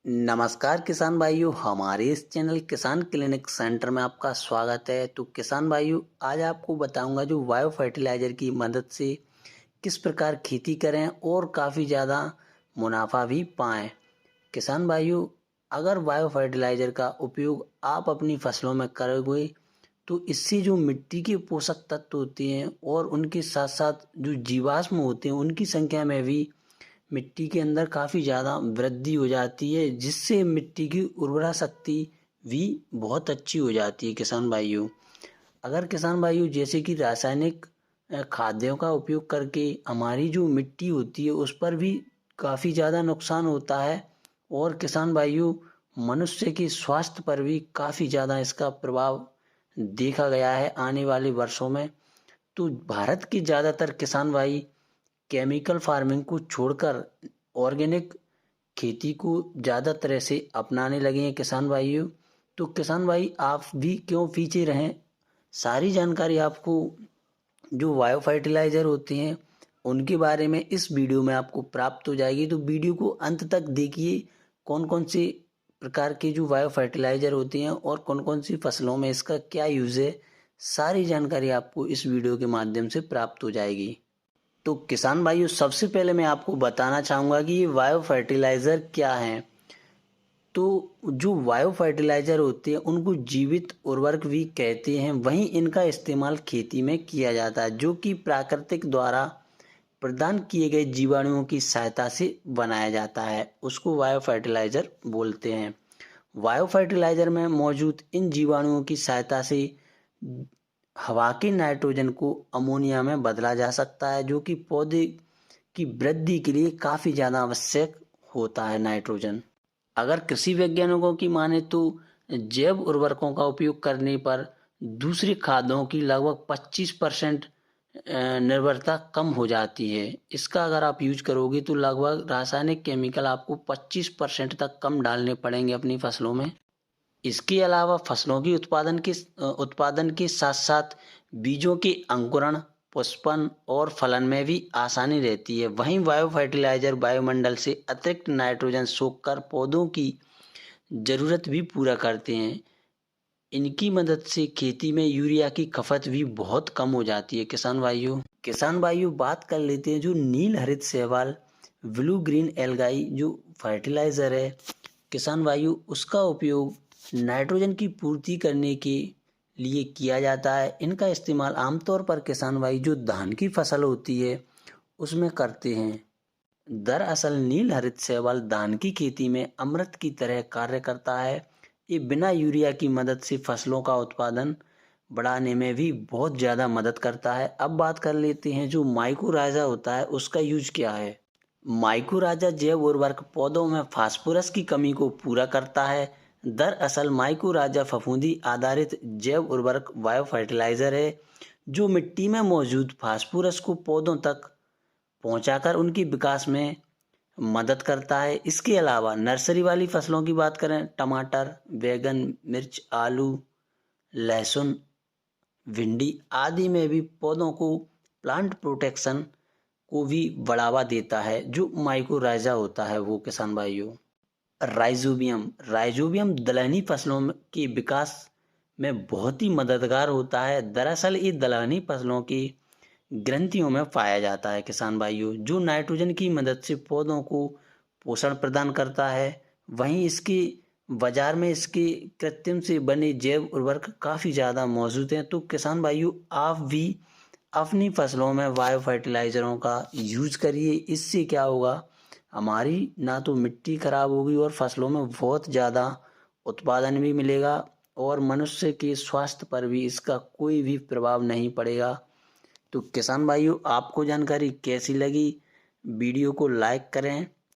नमस्कार किसान भाइयों, हमारे इस चैनल किसान क्लिनिक सेंटर में आपका स्वागत है। तो किसान भाइयों, आज आपको बताऊंगा जो बायो फर्टिलाइज़र की मदद से किस प्रकार खेती करें और काफ़ी ज़्यादा मुनाफा भी पाएं। किसान भाइयों, अगर बायो फर्टिलाइज़र का उपयोग आप अपनी फसलों में करोगे तो इससे जो मिट्टी के पोषक तत्व होते हैं और उनके साथ साथ जो जीवाश्म होते हैं उनकी संख्या में भी मिट्टी के अंदर काफ़ी ज़्यादा वृद्धि हो जाती है, जिससे मिट्टी की उर्वरा शक्ति भी बहुत अच्छी हो जाती है। किसान भाइयों, अगर किसान भाइयों जैसे कि रासायनिक खाद्यों का उपयोग करके हमारी जो मिट्टी होती है उस पर भी काफ़ी ज़्यादा नुकसान होता है और किसान भाइयों मनुष्य के स्वास्थ्य पर भी काफ़ी ज़्यादा इसका प्रभाव देखा गया है आने वाले वर्षों में। तो भारत के ज़्यादातर किसान भाई केमिकल फार्मिंग को छोड़कर ऑर्गेनिक खेती को ज़्यादा तरह से अपनाने लगे हैं। किसान भाइयों, तो किसान भाई आप भी क्यों पीछे रहें, सारी जानकारी आपको जो बायो फर्टिलाइज़र होते हैं उनके बारे में इस वीडियो में आपको प्राप्त हो जाएगी। तो वीडियो को अंत तक देखिए, कौन कौन से प्रकार के जो बायो फर्टिलाइज़र होते हैं और कौन कौन सी फसलों में इसका क्या यूज़ है, सारी जानकारी आपको इस वीडियो के माध्यम से प्राप्त हो जाएगी। तो किसान भाइयों, सबसे पहले मैं आपको बताना चाहूँगा कि ये बायो फर्टिलाइज़र क्या हैं। तो जो बायो फर्टिलाइज़र होते हैं उनको जीवित उर्वरक भी कहते हैं। वहीं इनका इस्तेमाल खेती में किया जाता है, जो कि प्राकृतिक द्वारा प्रदान किए गए जीवाणुओं की सहायता से बनाया जाता है, उसको बायो फर्टिलाइज़र बोलते हैं। बायो फर्टिलाइज़र में मौजूद इन जीवाणुओं की सहायता से हवा के नाइट्रोजन को अमोनिया में बदला जा सकता है, जो कि पौधे की वृद्धि के लिए काफ़ी ज़्यादा आवश्यक होता है नाइट्रोजन। अगर कृषि वैज्ञानिकों की माने तो जैव उर्वरकों का उपयोग करने पर दूसरे खादों की लगभग 25% निर्भरता कम हो जाती है। इसका अगर आप यूज करोगे तो लगभग रासायनिक केमिकल आपको 25% तक कम डालने पड़ेंगे अपनी फसलों में। इसके अलावा फसलों की उत्पादन के साथ साथ बीजों के अंकुरण, पुष्पन और फलन में भी आसानी रहती है। वहीं बायो फर्टिलाइज़र वायुमंडल से अतिरिक्त नाइट्रोजन सोखकर पौधों की जरूरत भी पूरा करते हैं। इनकी मदद से खेती में यूरिया की खपत भी बहुत कम हो जाती है। किसान भाइयों, बात कर लेते हैं जो नील हरित शैवाल ब्लू ग्रीन एल्गाई जो फर्टिलाइज़र है। किसान भाइयों, उसका उपयोग नाइट्रोजन की पूर्ति करने के लिए किया जाता है। इनका इस्तेमाल आमतौर पर किसान भाई जो धान की फसल होती है उसमें करते हैं। दरअसल नील हरित शैवाल धान की खेती में अमृत की तरह कार्य करता है। ये बिना यूरिया की मदद से फसलों का उत्पादन बढ़ाने में भी बहुत ज़्यादा मदद करता है। अब बात कर लेते हैं जो माइकोराजा होता है उसका यूज क्या है। माइकोराजा जैव उर्वरक पौधों में फास्फोरस की कमी को पूरा करता है। दरअसल माइकोराजा फफूंदी आधारित जैव उर्वरक बायो फर्टिलाइज़र है, जो मिट्टी में मौजूद फास्फोरस को पौधों तक पहुंचाकर उनके विकास में मदद करता है। इसके अलावा नर्सरी वाली फसलों की बात करें, टमाटर, बैगन, मिर्च, आलू, लहसुन, भिंडी आदि में भी पौधों को प्लांट प्रोटेक्शन को भी बढ़ावा देता है। जो माइकोराइजा होता है वो किसान भाइयों, राइजोबियम दलहनी फसलों के विकास में बहुत ही मददगार होता है। दरअसल ये दलहनी फसलों की ग्रंथियों में पाया जाता है किसान भाइयों, जो नाइट्रोजन की मदद से पौधों को पोषण प्रदान करता है। वहीं इसके बाजार में इसके कृत्रिम से बने जैव उर्वरक काफ़ी ज़्यादा मौजूद हैं। तो किसान भाइयों, आप भी अपनी फसलों में बायो फर्टिलाइज़रों का यूज करिए। इससे क्या होगा, हमारी ना तो मिट्टी खराब होगी और फसलों में बहुत ज़्यादा उत्पादन भी मिलेगा और मनुष्य के स्वास्थ्य पर भी इसका कोई भी प्रभाव नहीं पड़ेगा। तो किसान भाइयों, आपको जानकारी कैसी लगी, वीडियो को लाइक करें